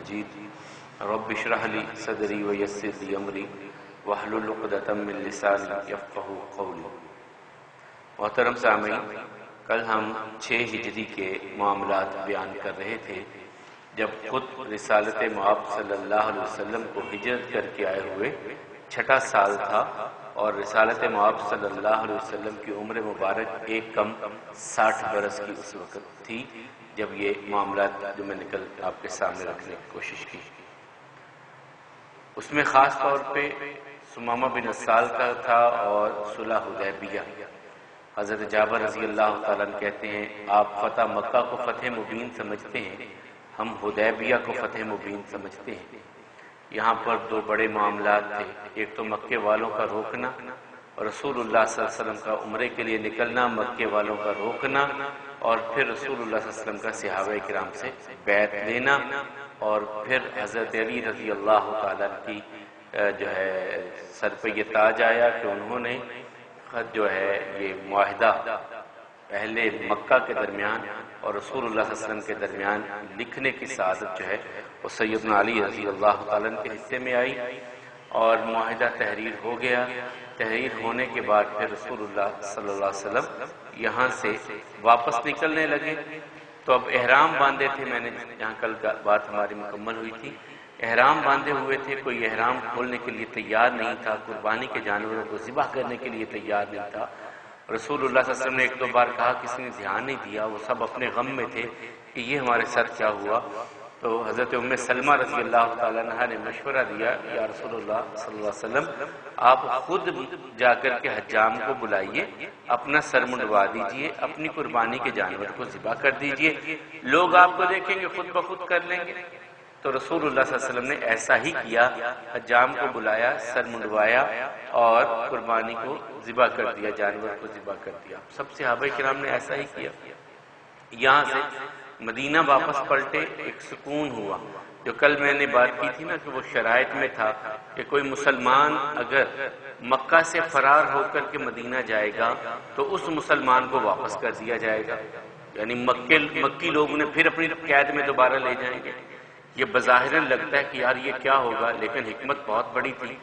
مجید رب اشرح لی صدری ویسر لی امری واحلل عقدۃ من لسانی یفقہوا قولی۔ محترم سامعین، کل ہم 6 ہجری کے معاملات بیان کر رہے تھے جب خود رسالت مآب صلی اللہ علیہ وسلم کو ہجرت کر کے آئے ہوئے 6واں سال تھا اور رسالت مآب صلی اللہ علیہ وسلم کی عمر مبارک ایک کم 60 برس کی اس وقت تھی جب یہ معاملات جو میں نکل آپ کے سامنے رکھنے کی کوشش کی۔ اس میں خاص طور پہ ثمامہ بن اسال کا تھا اور صلح حدیبیہ۔ حضرت جابر رضی اللہ تعالیٰ عنہ کہتے ہیں آپ فتح مکہ کو فتح مبین سمجھتے ہیں، ہم حدیبیہ کو فتح مبین سمجھتے ہیں۔ یہاں پر 2 بڑے معاملات تھے، ایک تو مکے والوں کا روکنا اور رسول اللہ صلی اللہ علیہ وسلم کا عمرے کے لیے نکلنا، مکے والوں کا روکنا، اور پھر رسول اللہ صلی اللہ علیہ وسلم کا صحابہ کرام سے بیعت لینا، اور پھر حضرت علی رضی اللہ تعالیٰ کی جو ہے سر پہ یہ تاج آیا کہ انہوں نے جو ہے یہ معاہدہ اہل مکہ کے درمیان اور رسول اللہ صلی اللہ علیہ وسلم کے درمیان لکھنے کی سعادت جو ہے وہ سیدنا علی رضی اللہ تعالیٰ کے حصے میں آئی اور معاہدہ تحریر ہو گیا۔ تحریر ہونے کے بعد پھر رسول اللہ صلی اللہ علیہ وسلم یہاں سے واپس نکلنے لگے تو اب احرام باندھے تھے، میں نے یہاں کل بات ہماری مکمل ہوئی تھی، احرام باندھے ہوئے تھے، کوئی احرام کھولنے کے لیے تیار نہیں تھا، قربانی کے جانوروں کو ذبح کرنے کے لیے تیار نہیں تھا۔ رسول اللہ صلی اللہ علیہ وسلم نے 1-2 بار کہا، کسی نے دھیان نہیں دیا، وہ سب اپنے غم میں تھے کہ یہ ہمارے ساتھ کیا ہوا۔ تو حضرت ام سلمہ رضی اللہ تعالیٰ عنہ نے مشورہ دیا، یا رسول اللہ صلی اللہ علیہ وسلم آپ خود جا کر کے حجام کو بلائیے، اپنا سر منڈوا دیجئے، اپنی قربانی کے جانور کو ذبح کر دیجئے، لوگ آپ کو دیکھیں گے خود بخود کر لیں گے۔ تو رسول اللہ صلی اللہ علیہ وسلم نے ایسا ہی کیا، حجام کو بلایا، سر منڈوایا اور قربانی کو ذبح کر دیا، جانور کو ذبح کر دیا۔ سب صحابہ کرام نے ایسا ہی کیا۔ یہاں سے مدینہ واپس پلٹے، ایک سکون ہوا۔ جو کل میں نے بات کی تھی نا کہ وہ شرائط میں تھا کہ کوئی مسلمان اگر مکہ سے فرار ہو کر کے مدینہ جائے گا تو اس مسلمان کو واپس کر دیا جائے گا، یعنی مکی لوگ انہیں پھر اپنی قید میں دوبارہ لے جائیں گے۔ یہ بظاہراً لگتا ہے کہ یار یہ کیا ہوگا، لیکن حکمت بہت بڑی تھی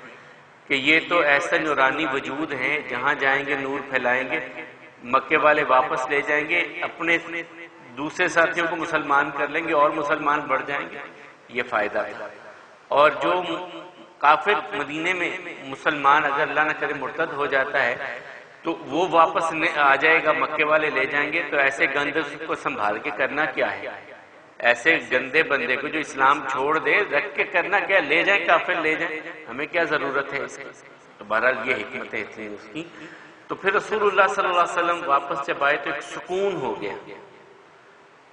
کہ یہ تو ایسا نورانی وجود ہیں، جہاں جائیں گے نور پھیلائیں گے، مکے والے واپس لے جائیں گے، اپنے دوسرے ساتھیوں کو مسلمان کر لیں گے اور مسلمان بڑھ جائیں گے، یہ فائدہ تھا۔ اور جو کافر مدینے میں مسلمان اگر اللہ نہ کرے مرتد ہو جاتا ہے تو وہ واپس آ جائے گا، مکے والے لے جائیں گے، تو ایسے گندے کو سنبھال کے کرنا کیا ہے؟ ایسے گندے بندے کو جو اسلام چھوڑ دے رکھ کے کرنا کیا؟ لے جائیں کافر، لے جائیں، ہمیں کیا ضرورت ہے اس کی؟ تو بہرحال یہ حکمتیں اتنی اس کی۔ تو پھر رسول اللہ صلی اللہ علیہ وسلم واپس جب آئے تو ایک سکون ہو گیا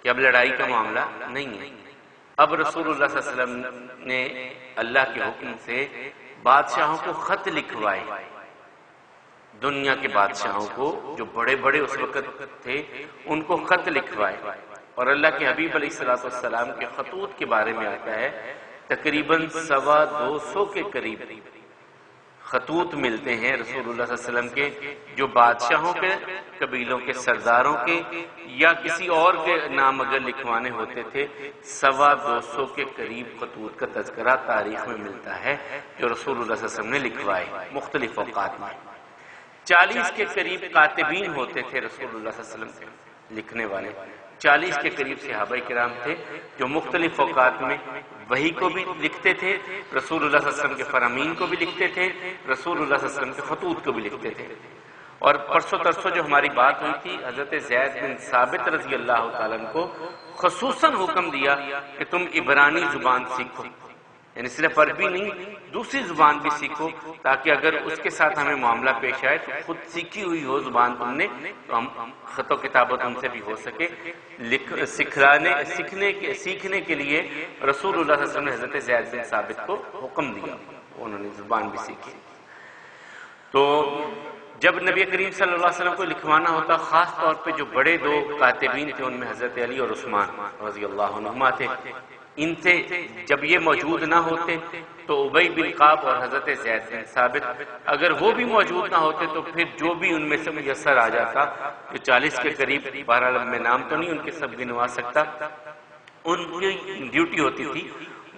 کہ اب لڑائی کا معاملہ نہیں ہے۔ اب رسول اللہ صلی اللہ علیہ وسلم نے اللہ کے حکم سے بادشاہوں کو خط لکھوائے، دنیا کے بادشاہوں کو جو بڑے بڑے اس وقت تھے ان کو خط لکھوائے، اور اللہ کے حبیب علیہ السلام کے خطوط کے بارے میں آتا ہے تقریباً 225 کے قریب خطوط ملتے ہیں رسول اللہ صلی اللہ علیہ وسلم کے، جو بادشاہوں کے، قبیلوں کے سرداروں کے یا کسی اور کے نام اگر لکھوانے ہوتے تھے، 225 کے قریب خطوط کا تذکرہ تاریخ میں ملتا ہے جو رسول اللہ صلی اللہ علیہ وسلم نے لکھوائے مختلف اوقات میں۔ 40 کے قریب کاتبین ہوتے تھے رسول اللہ صلی اللہ علیہ وسلم کے لکھنے والے، 40 کے قریب صحابہ کرام تھے جو مختلف اوقات میں وحی کو بھی لکھتے تھے، رسول اللہ صلی اللہ علیہ وسلم کے فرامین کو بھی لکھتے تھے، رسول اللہ صلی اللہ علیہ وسلم کے خطوط کو بھی لکھتے تھے۔ اور پرسوں ترسوں جو ہماری بات ہوئی تھی، حضرت زید بن ثابت رضی اللہ تعالیٰ عنہ کو خصوصاً حکم دیا کہ تم عبرانی زبان سیکھو، یعنی صرف عربی نہیں دوسری زبان بھی سیکھو، تاکہ اگر اس کے ساتھ ہمیں معاملہ پیش آئے تو خود سیکھی ہوئی ہو زبان تم نے، تو ہم خط و کتابت ان سے بھی ہو سکے۔ سیکھنے کے لیے رسول اللہ صلی اللہ علیہ وسلم نے حضرت زید بن ثابت کو حکم دیا، انہوں نے زبان بھی سیکھی۔ تو جب نبی کریم صلی اللہ علیہ وسلم کو لکھوانا ہوتا، خاص طور پہ جو بڑے 2 کاتبین تھے ان میں حضرت علی اور عثمان رضی اللہ عنہما تھے، ان سے جب یہ موجود نہ ہوتے تو ابی بن کعب اور حضرت زید بن ثابت، اگر وہ بھی موجود نہ ہوتے تو پھر جو بھی ان میں سے میسر آ جاتا، جو 40 کے قریب، بہرحال میں نام تو نہیں ان کے سب گنوا سکتا، ان کی ڈیوٹی ہوتی تھی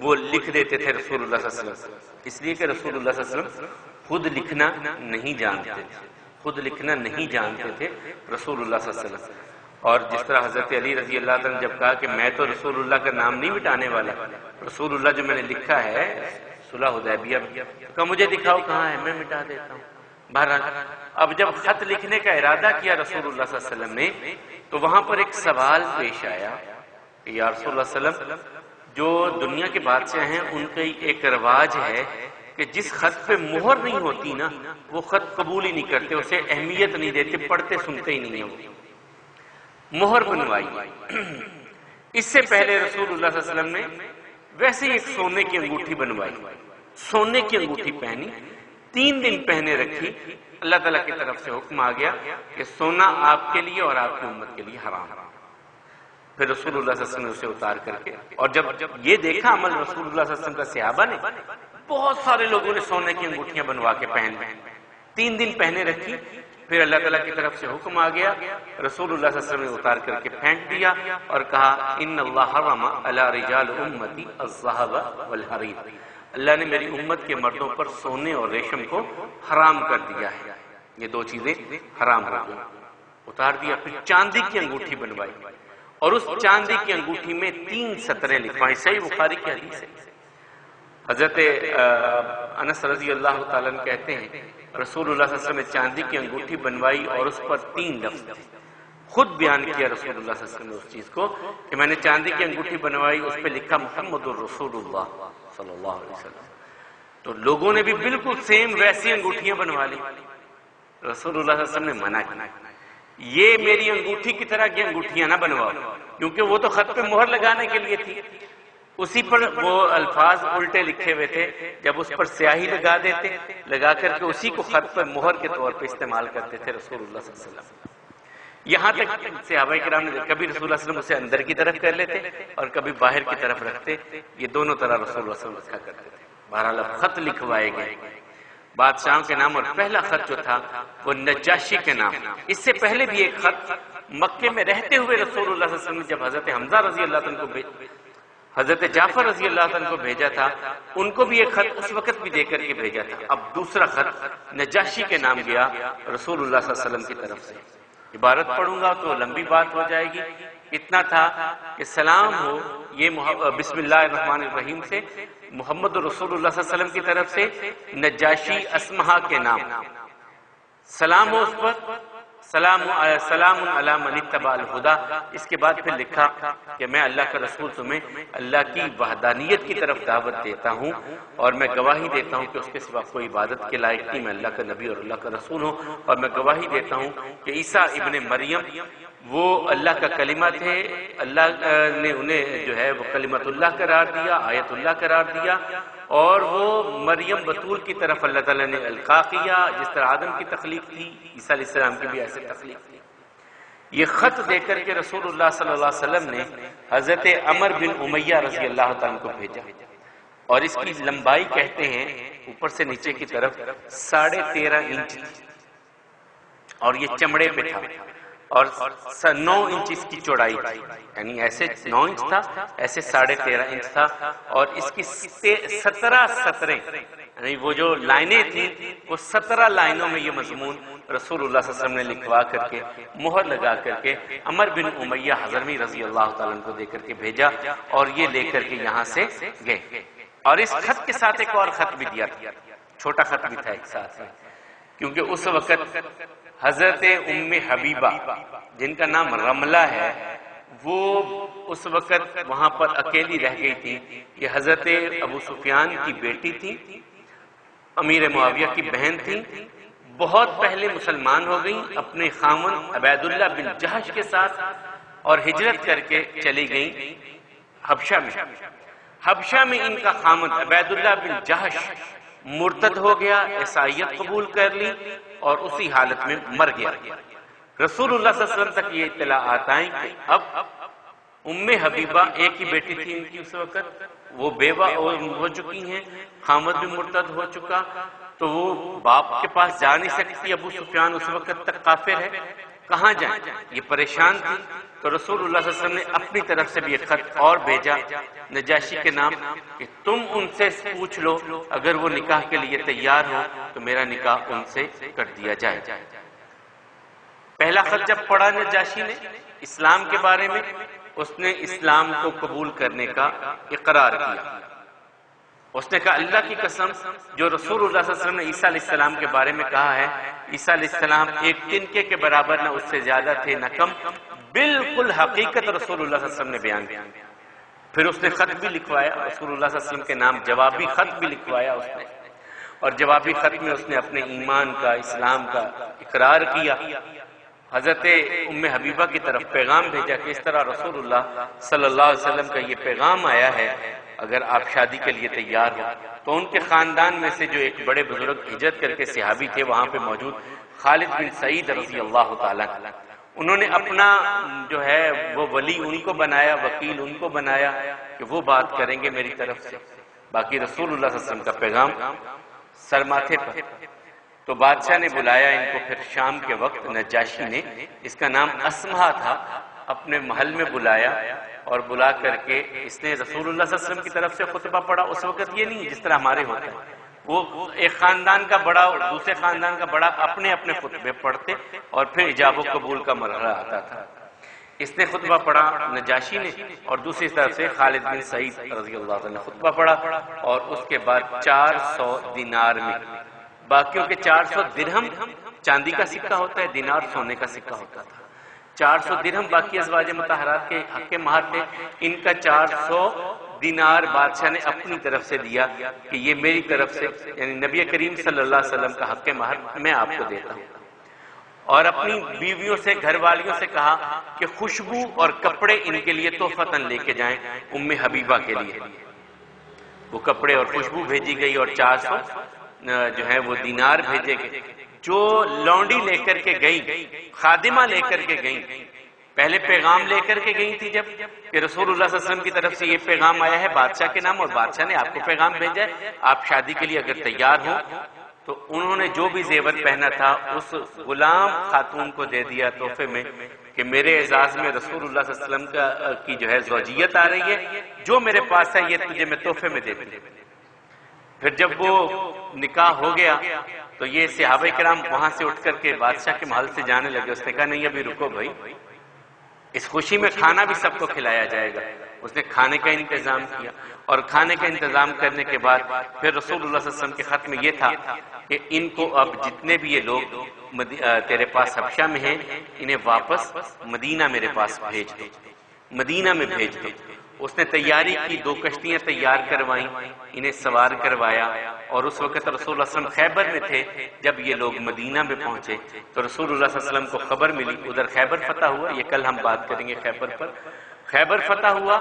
وہ لکھ دیتے تھے رسول اللہ صلی اللہ علیہ وسلم، اس لیے کہ رسول اللہ صلی اللہ علیہ وسلم خود لکھنا نہیں جانتے تھے، خود لکھنا نہیں جانتے تھے رسول اللہ صلی اللہ علیہ وسلم۔ اور جس طرح حضرت علی رضی اللہ عنہ نے جب کہا کہ میں تو رسول اللہ کا نام نہیں مٹانے والا، رسول اللہ جو میں نے لکھا ہے صلح حدیبیہ میں، کہ مجھے دکھاؤ کہاں ہے، میں مٹا دیتا ہوں۔ بہرحال اب جب خط لکھنے کا ارادہ کیا رسول اللہ صلی اللہ علیہ وسلم نے، تو وہاں پر ایک سوال پیش آیا کہ یا رسول اللہ صلی اللہ علیہ وسلم، جو دنیا کے بادشاہ ہیں ان کا ایک رواج ہے کہ جس خط پہ مہر نہیں ہوتی نا وہ خط قبول ہی نہیں کرتے، اسے اہمیت نہیں دیتے، پڑھتے سنتے ہی نہیں ہیں۔ مہر بنوائی، اس سے پہلے رسول اللہ صلی اللہ علیہ وسلم نے ویسے ہی ایک سونے کی انگوٹھی بنوائی، سونے کی انگوٹھی پہنی، 3 دن پہنے رکھی، اللہ تعالیٰ کی طرف سے حکم آ گیا کہ سونا آپ کے لیے اور آپ کی امت کے لیے حرام ہے۔ پھر رسول اللہ صلی اللہ علیہ وسلم نے اسے اتار کر کے، اور جب یہ دیکھا عمل رسول اللہ صلی اللہ علیہ وسلم کا صحابہ نے، بہت سارے لوگوں نے سونے کی انگوٹھیاں بنوا کے پہن لی، 3 دن پہنے رکھی، پھر اللہ تعالیٰ کی طرف سے حکم آ گیا، رسول اللہ صلی اللہ علیہ وسلم نے اتار کر کے پھینک دیا اور کہا ان اللہ حرم علی رجال امتی الذهب والحریر، اللہ نے میری امت کے مردوں پر سونے اور ریشم کو حرام کر دیا ہے، یہ 2 چیزیں حرام ہو گئی، اتار دیا۔ پھر چاندی کی انگوٹھی بنوائی اور اس چاندی کی انگوٹھی میں 3 سطریں لکھوائی، صحیح بخاری کی حدیث ہے۔ حضرت انس رضی اللہ تعالیٰ عنہ کہتے ہیں رسول اللہ صلی اللہ علیہ وسلم نے چاندی کی انگوٹھی بنوائی اور اس پر 3 لفظ تھے، خود بیان کیا رسول اللہ صلی اللہ علیہ وسلم نے اس چیز کو کہ میں نے چاندی کی انگوٹھی بنوائی، اس پہ لکھا محمد الرسول اللہ صلی اللہ علیہ وسلم۔ تو لوگوں نے بھی بالکل سیم ویسی انگوٹھیاں بنوا لی، رسول اللہ صلی اللہ علیہ وسلم نے منع کیا، یہ میری انگوٹھی کی طرح کی انگوٹھیاں نہ بنواؤ، کیونکہ وہ تو خط پہ مہر لگانے کے لیے تھی، اسی پر وہ الفاظ الٹے لکھے ہوئے تھے، جب اس پر سیاہی لگا دیتے، لگا کر کے اسی کو خط پر مہر کے طور پہ استعمال کرتے تھے رسول اللہ صلی اللہ علیہ وسلم۔ یہاں تک صحابہ کرام نے کبھی رسول اللہ صلی اللہ علیہ وسلم اسے اندر کی طرف کر لیتے اور کبھی باہر کی طرف رکھتے، یہ دونوں طرح رسول اللہ صلی اللہ علیہ وسلم رکھا کرتے تھے۔ بہرحال اب خط لکھوائے گئے بادشاہوں کے نام، اور پہلا خط جو تھا وہ نجاشی کے نام۔ اس سے پہلے بھی ایک خط مکے میں رہتے ہوئے رسول اللہ صلی اللہ علیہ وسلم نے جب حضرت حمزہ رضی اللہ عنہ کو حضرت جعفر رضی اللہ عنہ کو بھیجا تھا، ان کو بھی ایک خط اس وقت بھی دے کر کے بھیجا تھا۔ اب دوسرا خط نجاشی کے نام گیا رسول اللہ صلی اللہ علیہ وسلم کی طرف سے۔ عبارت پڑھوں گا تو لمبی بات ہو جائے گی، اتنا تھا کہ سلام ہو یہ بسم اللہ الرحمن الرحیم سے محمد رسول اللہ صلی اللہ علیہ وسلم کی طرف سے نجاشی اسمہا کے نام، سلام ہو اس پر، سلام علی من اتبع الہدی۔ اس کے بعد پھر لکھا کہ میں اللہ کا رسول تمہیں اللہ کی وحدانیت کی طرف دعوت دیتا ہوں اور میں گواہی دیتا ہوں کہ اس کے سوا کوئی عبادت کے لائق نہیں، میں اللہ کا نبی اور اللہ کا رسول ہوں، اور میں گواہی دیتا ہوں کہ عیسیٰ ابن مریم وہ اللہ کا کلمہ تھے، اللہ نے انہیں جو ہے وہ کلمت اللہ قرار دیا، آیت اللہ قرار دیا، اور وہ مریم بطول کی طرف اللہ تعالیٰ نے القاء کیا، جس طرح آدم کی تخلیق تھی، عیسیٰ علیہ السلام کی بھی ایسے تخلیق تھی۔ یہ خط دے کر کے رسول اللہ صلی اللہ علیہ وسلم نے حضرت عمر بن امیہ رضی اللہ تعالیٰ کو بھیجا، اور اس کی لمبائی کہتے ہیں اوپر سے نیچے کی طرف 13.5 انچ تھی، اور یہ چمڑے پہ تھا، اور 9 انچ اس کی چوڑائی تھی، یعنی ایسے 9 انچ تھا، ایسے 13.5 انچ تھا، اور اس کی 17 سطریں، یعنی وہ جو لائنیں تھیں وہ 17 لائنوں میں یہ مضمون رسول اللہ صلی اللہ علیہ وسلم نے لکھوا کر کے مہر لگا کر کے عمر بن امیہ حضرمی رضی اللہ تعالیٰ عنہ کو دے کر کے بھیجا، اور یہ لے کر کے یہاں سے گئے۔ اور اس خط کے ساتھ ایک اور خط بھی دیا تھا، چھوٹا خط بھی تھا ایک ساتھ میں، کیونکہ اس وقت حضرت ام حبیبہ جن کا نام رملہ ہے وہ اس وقت وہاں پر اکیلی رہ گئی تھی، یہ حضرت ابو سفیان کی بیٹی تھی، امیر معاویہ کی بہن تھی، بہت پہلے مسلمان ہو گئیں اپنے خاوند عبید اللہ بن جہش کے ساتھ، اور ہجرت کر کے چلی گئیں حبشہ میں۔ حبشہ میں ان کا خاوند عبید اللہ بن جہش مرتد ہو گیا، عیسائیت قبول کر لی اور اسی حالت میں مر گیا۔ رسول اللہ صلی اللہ علیہ وسلم تک یہ اطلاعات آئیں کہ اب ام حبیبہ ایک ہی بیٹی تھی ان کی اس وقت، وہ بیوہ ہو چکی ہیں، خامد بھی مرتد ہو چکا، تو وہ باپ کے پاس جا نہیں سکتی، ابو سفیان اس وقت تک کافر ہے، کہاں جائیں؟ یہ پریشان تھی، تو رسول اللہ صلی اللہ علیہ وسلم نے اپنی طرف سے بھی ایک خط اور بھیجا نجاشی کے نام کہ تم ان سے پوچھ لو، اگر وہ نکاح کے لیے تیار ہو تو میرا نکاح ان سے کر دیا جائے۔ پہلا خط جب پڑھا نجاشی نے اسلام کے بارے میں، اس نے اسلام کو قبول کرنے کا اقرار کیا۔ اس نے کہا اللہ کی قسم، جو رسول اللہ صلی اللہ علیہ وسلم نے عیسیٰ علیہ السلام کے بارے میں کہا ہے، عیسیٰ علیہ السلام ایک تنکے کے برابر نہ اس سے زیادہ تھے نہ کم، بالکل حقیقت رسول اللہ صلی اللہ علیہ وسلم نے بیان کی۔ پھر اس نے خط بھی لکھوایا رسول اللہ صلی اللہ علیہ وسلم کے نام، جوابی خط بھی لکھوایا اس نے، اور جوابی خط میں اس نے اپنے ایمان کا، اسلام کا اقرار کیا۔ حضرت ام حبیبہ کی طرف پیغام بھیجا کہ اس طرح رسول اللہ صلی اللہ علیہ وسلم کا یہ پیغام آیا ہے، اگر آپ شادی کے لیے تیار ہو تو ان کے خاندان میں سے جو ایک بڑے بزرگ ہجرت کر کے صحابی تھے وہاں پہ موجود، خالد بن سعید رضی اللہ تعالیٰ، انہوں نے اپنا جو ہے وہ ولی ان کو بنایا، وکیل ان کو بنایا کہ وہ بات کریں گے میری طرف سے، باقی رسول اللہ صلی اللہ علیہ وسلم کا پیغام سر ماتھے پر۔ تو بادشاہ نے بلایا ان کو، پھر شام کے وقت نجاشی نے، اس کا نام اسمہا تھا، اپنے محل میں بلایا، اور بلا کر کے اس نے رسول اللہ صلی اللہ علیہ وسلم کی طرف سے خطبہ پڑھا۔ اس وقت یہ نہیں جس طرح ہمارے ہوتا ہے، وہ ایک خاندان کا بڑا اور دوسرے خاندان کا بڑا اپنے اپنے خطبے پڑھتے اور پھر ایجاب و قبول کا مرحلہ آتا تھا۔ اس نے خطبہ پڑھا نجاشی نے، اور دوسری طرف سے خالد بن سعید رضی اللہ عنہ نے خطبہ پڑھا، اور اس کے بعد 400 دینار میں، باقیوں کے 400 درہم چاندی کا سکہ ہوتا ہے، دینار سونے کا سکہ ہوتا تھا، 400 درہم باقی ازواج مطہرات کے حق کے مہر تھے، ان کا 400 دینار بادشاہ نے اپنی طرف سے دیا کہ یہ میری طرف سے، یعنی نبی کریم صلی اللہ علیہ وسلم کا حق مہر میں آپ کو دیتا ہوں۔ اور اپنی بیویوں سے، گھر والیوں سے کہا کہ خوشبو اور کپڑے ان کے لیے تحفتاً لے کے جائیں ام حبیبہ کے لیے۔ وہ کپڑے اور خوشبو بھیجی گئی، اور 400 جو ہے وہ دینار بھیجے گئے۔ جو لونڈی لے کر کے گئی، خادمہ لے کر کے گئی، پہلے پیغام لے کر کے گئی تھی جب کہ رسول اللہ صلی اللہ علیہ وسلم کی طرف سے یہ پیغام آیا ہے بادشاہ کے نام، اور بادشاہ نے آپ کو پیغام بھیجا ہے، آپ شادی کے لیے اگر تیار ہوں، تو انہوں نے جو بھی زیور پہنا تھا اس غلام خاتون کو دے دیا تحفے میں کہ میرے اعزاز میں رسول اللہ صلی اللہ علیہ وسلم کی جو ہے زوجیت آ رہی ہے، جو میرے پاس ہے یہ تجھے میں تحفے میں دے دوں۔ پھر جب وہ نکاح ہو گیا تو یہ صحابہ کرام وہاں سے اٹھ کر کے بادشاہ کے محل سے جانے لگے۔ اس نے کہا نہیں ابھی رکو بھائی، اس خوشی میں کھانا بھی سب کو کھلایا جائے گا۔ اس نے کھانے کا انتظام کیا، اور کھانے کا انتظام کرنے کے بعد پھر رسول اللہ صلی اللہ علیہ وسلم کے خط میں یہ تھا کہ ان کو اب جتنے بھی یہ لوگ تیرے پاس حبشہ میں ہیں انہیں واپس مدینہ میرے پاس بھیج دو، مدینہ میں بھیج دو۔ اس نے تیاری کی، 2 کشتیاں تیار کروائیں، انہیں سوار کروایا، اور اس وقت رسول اللہ صلی اللہ علیہ وسلم خیبر میں تھے۔ جب یہ لوگ مدینہ میں پہنچے تو رسول اللہ صلی اللہ علیہ وسلم کو خبر ملی، ادھر خیبر فتح ہوا، یہ کل ہم بات کریں گے خیبر پر، خیبر فتح ہوا،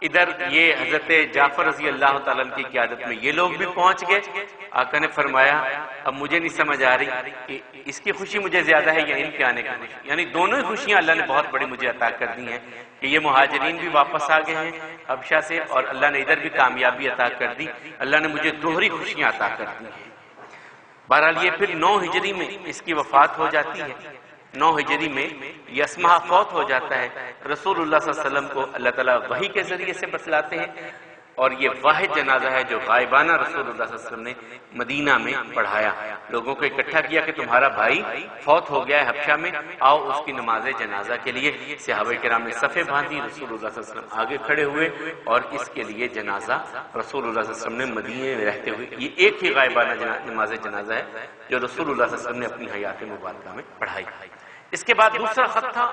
ادھر یہ حضرت جعفر رضی اللہ تعالیٰ عنہ کی قیادت میں یہ لوگ بھی پہنچ گئے۔ آقا نے فرمایا اب مجھے نہیں سمجھ آ رہی کہ اس کی خوشی مجھے زیادہ ہے یا ان کے آنے کی خوشی، یعنی دونوں ہی خوشیاں اللہ نے بہت بڑی مجھے عطا کر دی ہیں کہ یہ مہاجرین بھی واپس آ گئے ہیں حبشہ سے، اور اللہ نے ادھر بھی کامیابی عطا کر دی، اللہ نے مجھے دوہری خوشیاں عطا کر دی ہیں۔ بہرحال یہ پھر 9 ہجری میں اس کی وفات ہو جاتی ہے، 9 ہجری میں یہ اسمہا فوت ہو جاتا ہے۔ رسول اللہ صلی اللہ علیہ وسلم کو اللہ تعالیٰ وحی کے ذریعے سے بتلاتے ہیں، اور یہ واحد جنازہ ہے جو غائبانہ رسول اللہ صلی اللہ علیہ وسلم نے مدینہ میں پڑھایا، لوگوں کو اکٹھا کیا کہ تمہارا بھائی فوت ہو گیا ہے حبشہ میں، آؤ اس کی نماز جنازہ کے لیے۔ صحابہ کرام نے صفیں باندھی، رسول اللہ صلی اللہ علیہ وسلم آگے کھڑے ہوئے، اور اس کے لیے جنازہ رسول اللہ صلی اللہ علیہ وسلم نے مدینے میں رہتے ہوئے، یہ ایک ہی غائبانہ نماز جنازہ ہے جو رسول اللہ صلی اللہ علیہ وسلم نے اپنی حیات مبارکہ میں پڑھائی۔ اس کے بعد دوسرا خط تھا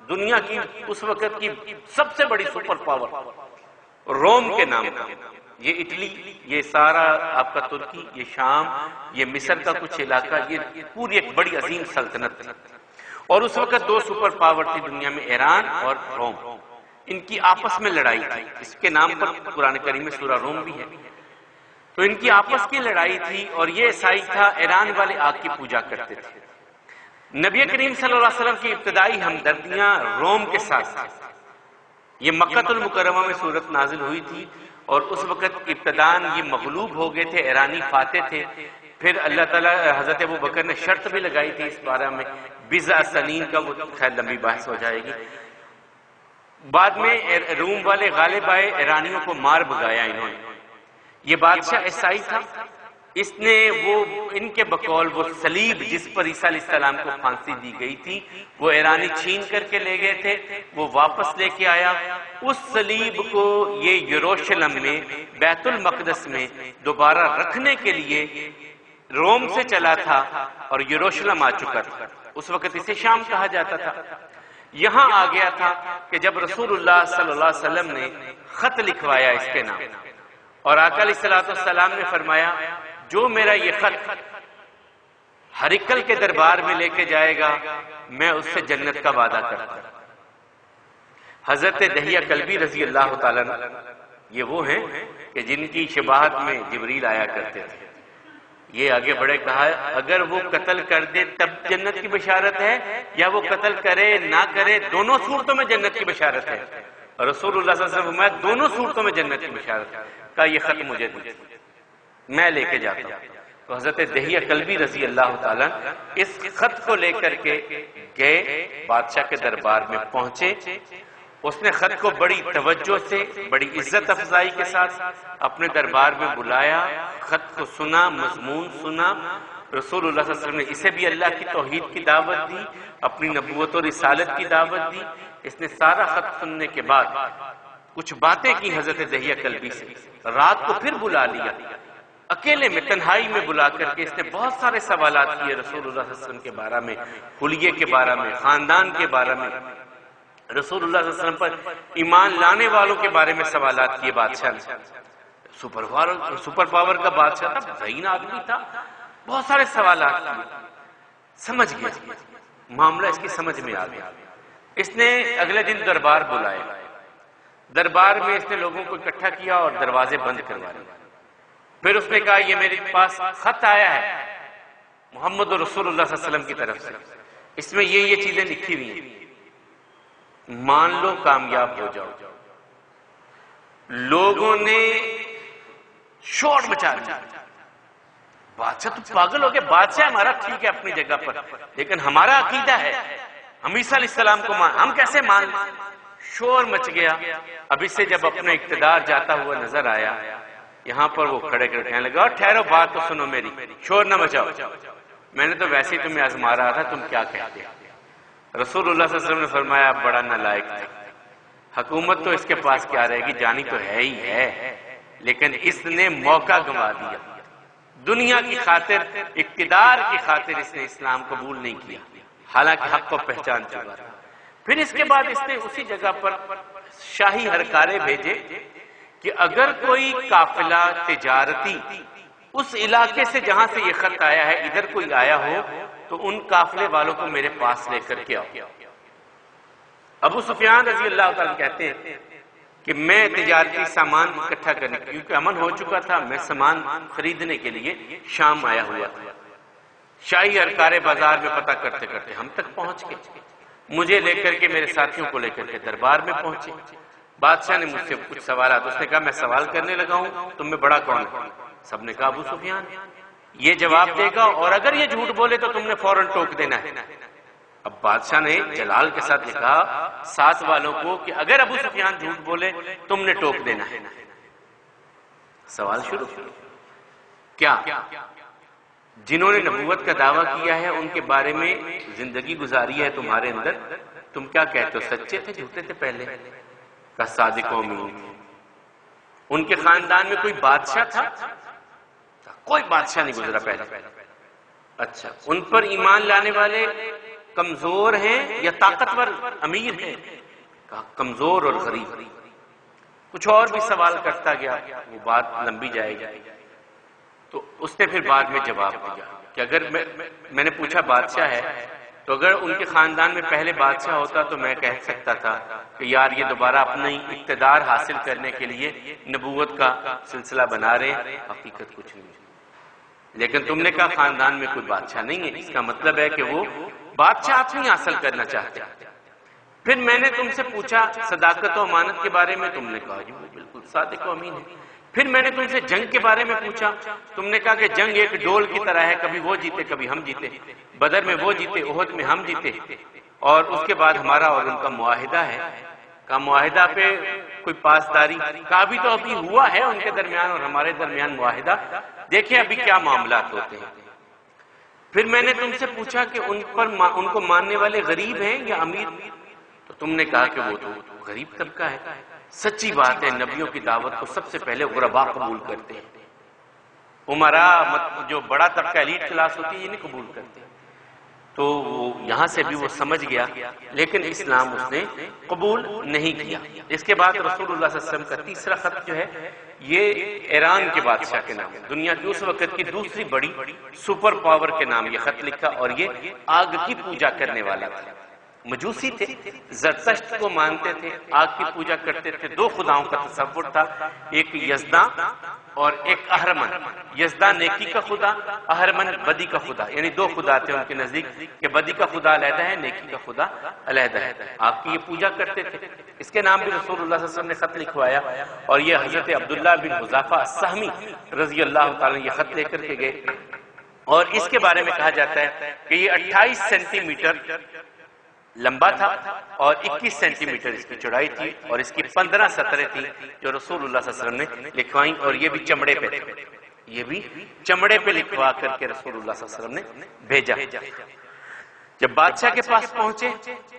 دنیا کی اس وقت کی سب سے بڑی سپر پاور روم کے نام کا، یہ اٹلی، یہ سارا آپ کا ترکی، یہ شام، یہ مصر کا کچھ علاقہ، یہ پوری ایک بڑی عظیم سلطنت تھی، اور اس وقت 2 سپر پاور تھی دنیا میں، ایران اور روم۔ ان کی آپس میں لڑائی تھی، اس کے نام پر قرآن کریم میں سورہ روم بھی ہے۔ تو ان کی آپس کی لڑائی تھی، اور یہ عیسائی تھا، ایران والے آگ کی پوجا کرتے تھے۔ نبی کریم صلی اللہ علیہ وسلم کی ابتدائی ہمدردیاں روم کے ساتھ تھیں۔ یہ مکہ المکرمہ میں صورت نازل ہوئی تھی، اور اس وقت ابتداً یہ مغلوب ہو گئے تھے، ایرانی فاتح تھے۔ پھر اللہ تعالیٰ حضرت ابو بکر نے شرط بھی لگائی تھی اس بارے میں، بضع سنین کا وہ خیر لمبی بحث ہو جائے گی۔ بعد میں روم والے غالب آئے، ایرانیوں کو مار بھگایا انہوں نے۔ یہ بادشاہ عیسائی تھا، اس نے وہ ان کے بقول وہ صلیب جس پر عیسیٰ علیہ السلام کو پھانسی دی گئی تھی وہ ایرانی چھین کر کے لے گئے تھے، وہ واپس لے کے آیا۔ اس صلیب کو یہ یروشلم میں بیت المقدس میں دوبارہ رکھنے کے لیے روم سے چلا تھا اور یروشلم آ چکا تھا۔ اس وقت اسے شام کہا جاتا تھا۔ یہاں آ گیا تھا کہ جب رسول اللہ صلی اللہ علیہ وسلم نے خط لکھوایا اس کے نام، اور آقا علیہ السلام نے فرمایا جو میرا یہ خط ہرکل کے دربار میں لے کے جائے گا میں اس سے جنت کا وعدہ کرتا ہوں۔ حضرت دہیہ کلبی رضی اللہ تعالیٰ یہ وہ ہیں کہ جن کی شباہت میں جبریل آیا کرتے تھے۔ یہ آگے بڑھے کہا اگر وہ قتل کر دے تب جنت کی بشارت ہے، یا وہ قتل کرے نہ کرے دونوں صورتوں میں جنت کی بشارت ہے۔ اور رسول اللہ صلی اللہ علیہ وسلم فرمایا دونوں صورتوں میں جنت کی بشارت ہے۔ کہا یہ خط مجھے دے میں لے کے جاتا ہوں۔ تو حضرت دہیہ کلبی رضی اللہ تعالیٰ اس خط کو لے کر کے گئے، بادشاہ کے دربار میں پہنچے۔ اس نے خط کو بڑی توجہ سے بڑی عزت افزائی کے ساتھ اپنے دربار میں بلایا، خط کو سنا، مضمون سنا۔ رسول اللہ صلی اللہ علیہ وسلم نے اسے بھی اللہ کی توحید کی دعوت دی، اپنی نبوت اور رسالت کی دعوت دی۔ اس نے سارا خط سننے کے بعد کچھ باتیں کی حضرت دہیہ کلبی سے، رات کو پھر بلا لیا، اکیلے میں تنہائی میں بلا کر کے اس نے بہت سارے سوالات کیے رسول اللہ صلی اللہ علیہ وسلم کے بارے میں، حلیے کے بارے میں، خاندان کے بارے میں، رسول اللہ صلی اللہ علیہ وسلم پر ایمان لانے والوں کے بارے میں سوالات کیے۔ بادشاہ نے سپر پاور کا بادشاہ تھا، ذہین آدمی تھا، بہت سارے سوالات کیے۔ سمجھ گیا معاملہ، اس کی سمجھ میں آ گیا۔ اس نے اگلے دن دربار بلائے، دربار میں اس نے لوگوں کو اکٹھا کیا اور دروازے بند کروا لیے۔ پھر اس نے کہا یہ میرے پاس خط آیا ہے محمد رسول اللہ صلی اللہ علیہ وسلم کی طرف سے، اس میں یہ چیزیں لکھی ہوئی ہیں، مان لو کامیاب ہو جاؤ۔ لوگوں نے شور مچا دیا، بادشاہ تو پاگل ہو گیا، بادشاہ ہمارا ٹھیک ہے اپنی جگہ پر، لیکن ہمارا عقیدہ ہے ہم عیسیٰ علیہ السلام کو ہم کیسے مان لیں؟ شور مچ گیا۔ اب اس سے جب اپنا اقتدار جاتا ہوا نظر آیا، یہاں پر وہ کھڑے کر کہنے لگا اور ٹھہرو بات تو سنو میری، شور نہ مچاؤ، میں نے تو ویسے ہی تمہیں آزما رہا تھا، تم کیا کہتے؟ رسول اللہ صلی اللہ علیہ وسلم نے فرمایا بڑا نالائق تھا، حکومت تو اس کے پاس کیا رہے گی، جانی تو ہے ہی ہے، لیکن اس نے موقع گنوا دیا، دنیا کی خاطر، اقتدار کی خاطر اس نے اسلام قبول نہیں کیا، حالانکہ حق کو پہچان چکا تھا۔ پھر اس کے بعد اس نے اسی جگہ پر شاہی ہرکارے بھیجے کہ اگر کوئی قافلہ تجارتی اس علاقے سے جہاں سے یہ خط آیا ہے ادھر کوئی آیا ہو تو ان قافلے والوں کو میرے پاس لے کر کے آؤ۔ ابو سفیان رضی اللہ تعالیٰ کہتے ہیں کہ میں تجارتی سامان اکٹھا کرنے کیونکہ امن ہو چکا تھا، میں سامان خریدنے کے لیے شام آیا ہوا تھا۔ شاہی ہرکارے بازار میں پتہ کرتے کرتے ہم تک پہنچ گئے، مجھے لے کر کے میرے ساتھیوں کو لے کر کے دربار میں پہنچے۔ بادشاہ نے مجھ سے کچھ سوالات، اس نے کہا میں سوال کرنے لگا ہوں تم میں بڑا کون ہے؟ سب نے کہا ابو سفیان، یہ جواب دے گا اور اگر یہ جھوٹ بولے تو تم نے فوراً ٹوک دینا ہے۔ اب بادشاہ نے جلال کے ساتھ یہ کہا ساتھ والوں کو کہ اگر ابو سفیان جھوٹ بولے تم نے ٹوک دینا ہے۔ سوال شروع کیا جنہوں نے نبوت کا دعویٰ کیا ہے ان کے بارے میں زندگی گزاری ہے تمہارے اندر، تم کیا کہتے ہو، سچے تھے جھوٹے تھے؟ پہلے کا صادق و امین۔ ان کے خاندان میں کوئی بادشاہ تھا؟ کوئی بادشاہ نہیں گزرا پہلے۔ اچھا، ان پر ایمان لانے والے کمزور ہیں یا طاقتور امیر ہیں؟ کہا کمزور اور غریب۔ کچھ اور بھی سوال کرتا گیا، وہ بات لمبی جائے گی۔ تو اس نے پھر بعد میں جواب دیا کہ اگر میں نے پوچھا بادشاہ ہے تو اگر ان کے خاندان میں پہلے بادشاہ ہوتا تو میں کہہ سکتا تھا کہ یار یہ دوبارہ اپنی اقتدار حاصل کرنے کے لیے نبوت کا سلسلہ بنا رہے ہیں، حقیقت کچھ نہیں۔ لیکن تم نے کہا خاندان میں کوئی بادشاہ نہیں ہے، اس کا مطلب ہے کہ وہ بادشاہت نہیں حاصل کرنا چاہتے۔ پھر میں نے تم سے پوچھا صداقت و امانت کے بارے میں، تم نے کہا جی وہ بالکل صادق و امین ہے۔ پھر میں نے تم سے جنگ کے بارے میں پوچھا، تم نے کہا کہ جنگ ایک ڈول کی طرح ہے، کبھی وہ جیتے کبھی ہم جیتے، بدر میں وہ جیتے، احد میں ہم جیتے، اور اس کے بعد ہمارا اور ان کا معاہدہ ہے۔ کا معاہدہ پہ کوئی پاسداری کا بھی تو ابھی ہوا ہے ان کے درمیان اور ہمارے درمیان معاہدہ، دیکھیں ابھی کیا معاملات ہوتے ہیں۔ پھر میں نے تم سے پوچھا کہ ان کو ماننے والے غریب ہیں یا امیر، تو تم نے کہا کہ وہ تو غریب طبقہ ہے۔ سچی بات ہے، نبیوں کی دعوت کو سب سے پہلے غرباء قبول کرتے ہیں، عمراء جو بڑا طبقہ ایلیٹ کلاس ہوتی ہے یہ نہیں قبول کرتے۔ تو یہاں سے بھی وہ سمجھ گیا، لیکن اسلام اس نے قبول نہیں کیا۔ اس کے بعد رسول اللہ صلی اللہ علیہ وسلم کا تیسرا خط جو ہے یہ ایران کے بادشاہ کے نام، دنیا کی اس وقت کی دوسری بڑی سپر پاور کے نام یہ خط لکھا، اور یہ آگ کی پوجا کرنے والا تھا۔ مجوسی تھے، زرتشت کو مانتے تھے، آگ کی پوجا کرتے تھے، دو خداؤں کا تصور تھا، ایک یزداں اور ایک اہرمن۔ یزداں نیکی کا خدا، اہرمن بدی کا خدا، یعنی دو خدا تھے ان کے نزدیک کہ بدی کا خدا علیحدہ ہے، نیکی کا خدا علیحدہ ہے۔ آگ کی یہ پوجا کرتے تھے، اس کے نام بھی رسول اللہ صلی اللہ علیہ وسلم نے خط لکھوایا، اور یہ حضرت عبداللہ بن حذافہ السہمی رضی اللہ تعالیٰ یہ خط لے کر کے گئے، اور اس کے بارے میں کہا جاتا ہے کہ یہ 28 سینٹی میٹر لمبا تھا اور 21 سینٹی میٹر اس کی چوڑائی تھی، اور اس کی 15 سطریں تھیں جو رسول اللہ صلی اللہ علیہ وسلم نے لکھوائیں، اور یہ بھی چمڑے پہ تھے، یہ بھی چمڑے پہ لکھوا کر کے رسول اللہ صلی اللہ علیہ وسلم نے بھیجا۔ جب بادشاہ کے پاس پہنچے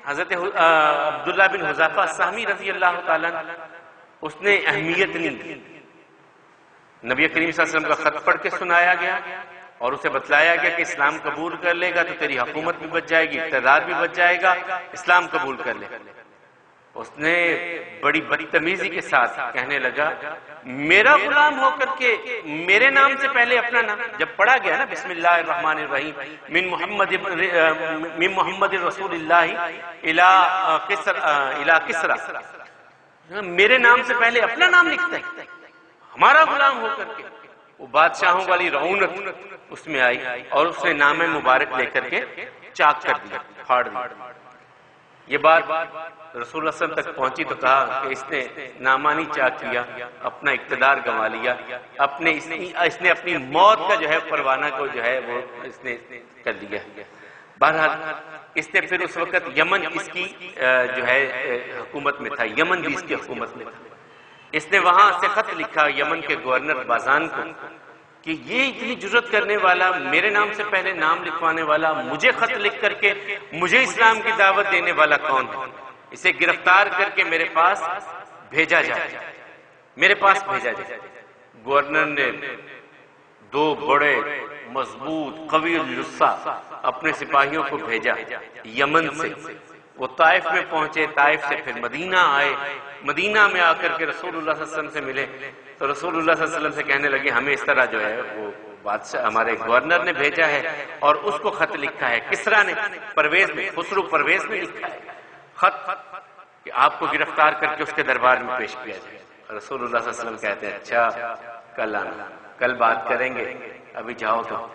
حضرت عبداللہ بن حذافہ السہمی رضی اللہ تعالیٰ، اس نے اہمیت نہیں دی۔ نبی کریم صلی اللہ علیہ وسلم کا خط پڑھ کے سنایا گیا اور اسے بتلایا گیا کہ اسلام قبول کر لے گا تو تیری حکومت بھی بچ جائے گی، اقتدار بھی بچ جائے گا، اسلام قبول کر لے گا۔ اس نے بڑی بدتمیزی کے ساتھ کہنے لگا، میرا غلام ہو کر کے میرے نام سے پہلے اپنا نام، جب پڑھا گیا نا بسم اللہ الرحمن الرحیم من محمد رسول اللہ الی کسرا، میرے نام سے پہلے اپنا نام لکھتا ہے، ہمارا غلام ہو کر کے۔ وہ بادشاہوں والی رعونت اس میں آئی اور اس نے نام مبارک لے کر کے چاک کر دیا، پھاڑ دیا۔ یہ بات رسول اللہ صلی اللہ علیہ وسلم تک پہنچی تو کہا کہ اس نے نامہ نہیں چاک کیا، اپنا اقتدار گنوا لیا، اس نے اپنی موت کا جو ہے پروانہ کو جو ہے وہ اس نے کر لیا۔ بہرحال اس نے پھر اس وقت یمن اس کی جو ہے حکومت میں تھا، یمن بھی اس کی حکومت میں تھا۔ اس نے وہاں سے خط لکھا یمن کے گورنر بازان کو کہ یہ اتنی جرأت کرنے والا، میرے نام سے پہلے نام لکھوانے والا، مجھے خط لکھ کر کے مجھے اسلام کی دعوت دینے والا کون ہے؟ اسے گرفتار کر کے میرے پاس بھیجا جائے، میرے پاس بھیجا جائے۔ گورنر نے دو بڑے مضبوط قوی الجثہ اپنے سپاہیوں کو بھیجا یمن سے۔ وہ طائف میں پہنچے، طائف سے پھر مدینہ آئے، مدینہ میں آ کر کے رسول اللہ صلی اللہ علیہ وسلم سے ملے تو رسول اللہ صلی اللہ علیہ وسلم سے کہنے لگے ہمیں اس طرح جو ہے وہ بادشاہ ہمارے گورنر نے بھیجا ہے اور اس کو خط لکھا ہے، کسرا نے پرویز میں، خسرو پرویز نے لکھا ہے خط کہ آپ کو گرفتار کر کے اس کے دربار میں پیش کیا جائے۔ رسول اللہ صلی اللہ علیہ وسلم کہتے ہیں اچھا کل آنا، کل بات کریں گے، ابھی جاؤ تو۔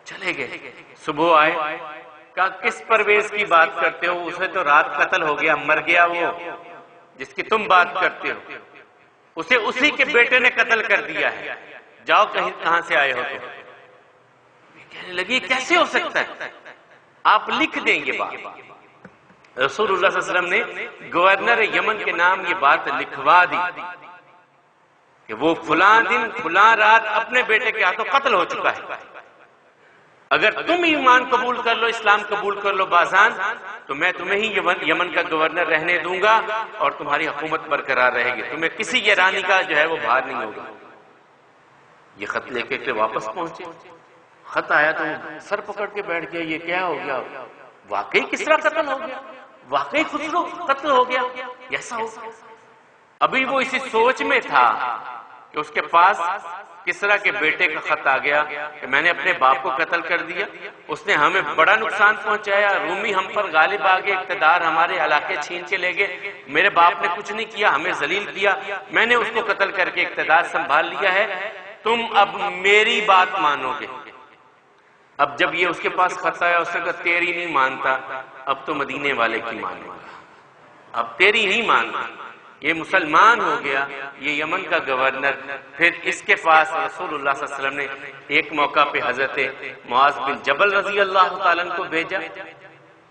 چلے گئے، صبح آئے، کہا کس پرویز کی بات کرتے ہو؟ اسے تو رات قتل ہو گیا، مر گیا وہ جس کی تم بات کرتے ہو، اسے اسی کے بیٹے نے قتل کر دیا ہے، جاؤ کہاں سے آئے ہو تم؟ کہنے لگی کیسے ہو سکتا ہے، آپ لکھ دیں یہ بات۔ رسول اللہ صلی اللہ علیہ وسلم نے گورنر یمن کے نام یہ بات لکھوا دی کہ وہ فلاں دن فلاں رات اپنے بیٹے کے ہاتھوں قتل ہو چکا ہے، اگر تم ایمان قبول کر لو، اسلام قبول کر لو بازان، تو میں تمہیں ہی یمن کا گورنر رہنے دوں گا اور تمہاری حکومت برقرار رہے گی، تمہیں کسی ایرانی کا جو ہے وہ بھار نہیں ہوگا۔ یہ خط لے کے واپس پہنچے، خط آیا تو سر پکڑ کے بیٹھ گیا، یہ کیا ہو گیا؟ واقعی کسرا قتل ہو گیا، واقعی خسرو قتل ہو گیا، ایسا ہو گیا۔ ابھی وہ اسی سوچ میں تھا کہ اس کے پاس کسرا کے بیٹے کا خط آ گیا کہ میں نے اپنے باپ کو قتل کر دیا، اس نے ہمیں بڑا نقصان پہنچایا، رومی ہم پر غالب آ گئے، اقتدار ہمارے علاقے چھین کے لے گئے، میرے باپ نے کچھ نہیں کیا، ہمیں ذلیل کیا، میں نے اس کو قتل کر کے اقتدار سنبھال لیا ہے، تم اب میری بات مانو گے۔ اب جب یہ اس کے پاس خط آیا اس نے کہا تیری نہیں مانتا، اب تو مدینے والے کی مانوں گا، اب تیری نہیں مانتا۔ یہ مسلمان ہو گیا، یہ یمن کا گورنر۔ پھر اس کے پاس رسول اللہ صلی اللہ علیہ وسلم نے ایک موقع پہ حضرت معاذ بن جبل رضی اللہ تعالیٰ عنہ کو بھیجا،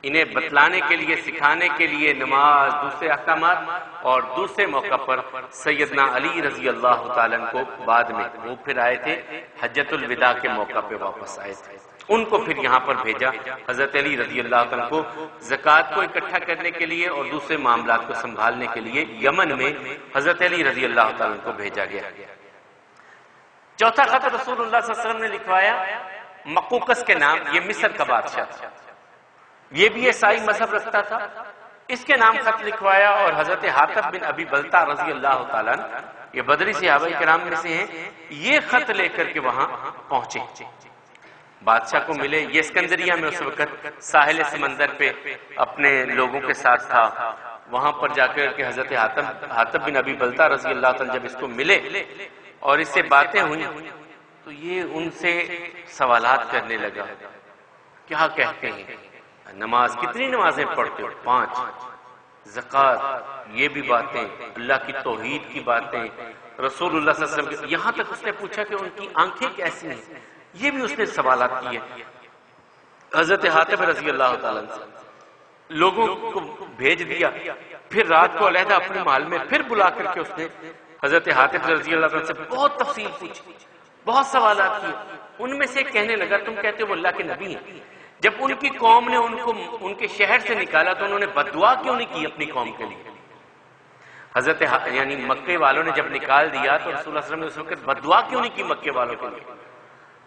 انہیں بتلانے کے لیے، سکھانے کے لیے نماز، دوسرے احکامات، اور دوسرے موقع پر سیدنا علی رضی اللہ تعالیٰ عنہ کو بعد میں، وہ پھر آئے تھے حجۃ الوداع کے موقع پہ واپس آئے تھے، ان کو پھر یہاں پر بھیجا حضرت علی رضی اللہ تعالیٰ کو زکوٰۃ کو اکٹھا کرنے کے لیے اور دوسرے معاملات کو سنبھالنے کے لیے یمن میں حضرت علی رضی اللہ تعالیٰ کو بھیجا گیا۔ چوتھا خط رسول اللہ صلی اللہ علیہ وسلم نے لکھوایا مقوقس کے نام، یہ مصر کا بادشاہ تھا، یہ بھی عیسائی مذہب رکھتا تھا، اس کے نام خط لکھوایا، اور حضرت حاتب بن ابی بلتع رضی اللہ تعالیٰ یہ بدری صحابہ کرام میں سے ہیں، یہ خط لے کر کے وہاں پہنچے، بادشاہ کو ملے۔ یہ اسکندریہ میں اس وقت ساحل سمندر پہ اپنے لوگوں کے ساتھ تھا، وہاں پر جا کر کے حضرت حاتب بن ابی بلتع رضی اللہ تعالیٰ جب اس کو ملے اور اس سے باتیں ہوئیں تو یہ ان سے سوالات کرنے لگا، کیا کہتے ہیں، نماز کتنی نمازیں پڑھتے ہو؟ 5، زکوٰۃ، یہ بھی باتیں، اللہ کی توحید کی باتیں، رسول اللہ صلی اللہ علیہ وسلم، یہاں تک اس نے پوچھا کہ ان کی آنکھیں کیسی ہیں، یہ بھی اس نے سوالات کیے۔ حضرت حاتب رضی اللہ تعالیٰ سے لوگوں کو بھیج دیا، پھر رات کو علیحدہ اپنے محل میں پھر بلا کر کے اس نے حضرت حاتب رضی اللہ تعالیٰ سے بہت تفصیل پوچھی، بہت سوالات کیے۔ ان میں سے کہنے لگا تم کہتے ہو وہ اللہ کے نبی ہیں، جب ان کی قوم نے ان کو ان کے شہر سے نکالا تو انہوں نے بد دعا کیوں نہیں کی اپنی قوم کے لیے؟ حضرت یعنی مکے والوں نے جب نکال دیا تو رسول اللہ صلی اللہ علیہ وسلم نے اس وقت بد دعا کیوں نہیں کی مکے والوں کے لیے؟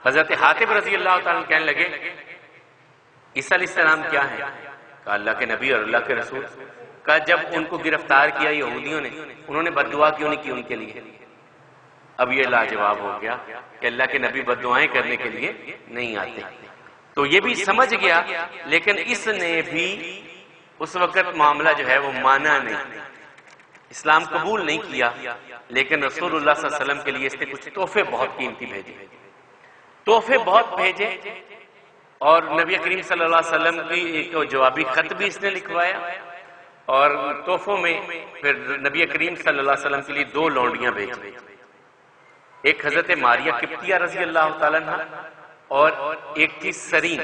حضرت حاتب رضی اللہ تعالیٰ کہنے لگے عیسیٰ علیہ السلام کیا ہے؟ کہا اللہ کے نبی اور اللہ کے رسول۔ کہا جب ان کو گرفتار کیا یہودیوں نے، انہوں نے بد دعا کیوں نہیں کی ان کے لیے؟ اب یہ لاجواب ہو گیا کہ اللہ کے نبی بد دعائیں کرنے کے لیے نہیں آتے، تو یہ بھی سمجھ گیا، لیکن اس نے بھی اس وقت معاملہ جو ہے وہ مانا نہیں، اسلام قبول نہیں کیا، لیکن رسول اللہ صلی اللہ علیہ وسلم کے لیے اس نے کچھ تحفے بہت قیمتی بھیجے، تحفے بہت بھیجے، اور نبی کریم صلی اللہ علیہ وسلم کی ایک جوابی خط بھی اس نے لکھوایا، اور تحفوں میں پھر نبی کریم صلی اللہ علیہ وسلم کے لیے 2 لونڈیاں بھیجی، ایک حضرت ماریہ قبطیہ رضی اللہ تعالیٰ عنہ اور ایک تھی سرین،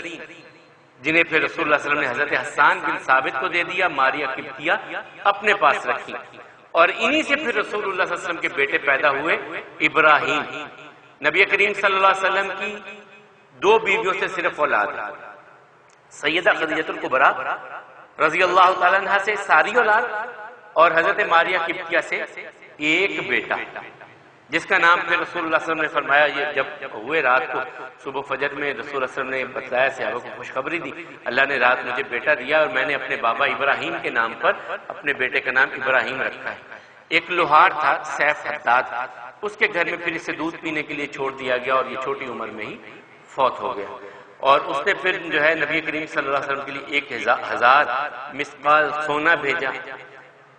جنہیں پھر رسول اللہ صلی اللہ علیہ وسلم نے حضرت حسان بن ثابت کو دے دیا، ماریہ قبطیہ اپنے پاس رکھی، اور انہی سے پھر رسول اللہ صلی اللہ علیہ وسلم کے بیٹے پیدا ہوئے ابراہیم۔ نبی کریم صلی اللہ علیہ وسلم کی 2 بیویوں سے صرف اولاد ہے، سیدہ خدیجہ الکبریٰ رضی اللہ تعالیٰ عنہ سے ساری اولاد، اور حضرت ماریہ قبطیہ سے ایک بیٹا، جس کا نام پھر رسول اللہ صلی اللہ علیہ وسلم نے فرمایا، یہ جب ہوئے رات کو صبح فجر میں رسول اللہ صلی اللہ علیہ وسلم نے بتلایا، صحابہ کو خوشخبری دی، اللہ نے رات مجھے بیٹا دیا اور میں نے اپنے بابا ابراہیم کے نام پر اپنے بیٹے کا نام ابراہیم رکھا ہے۔ ایک لوہار تھا سیف حداد، اس کے گھر میں پھر اسے دودھ پینے کے لیے چھوڑ دیا گیا اور یہ چھوٹی عمر میں ہی فوت ہو گیا، اور اس نے پھر جو ہے نبی کریم صلی اللہ علیہ وسلم کے لیے 1000 مسقال سونا بھیجا،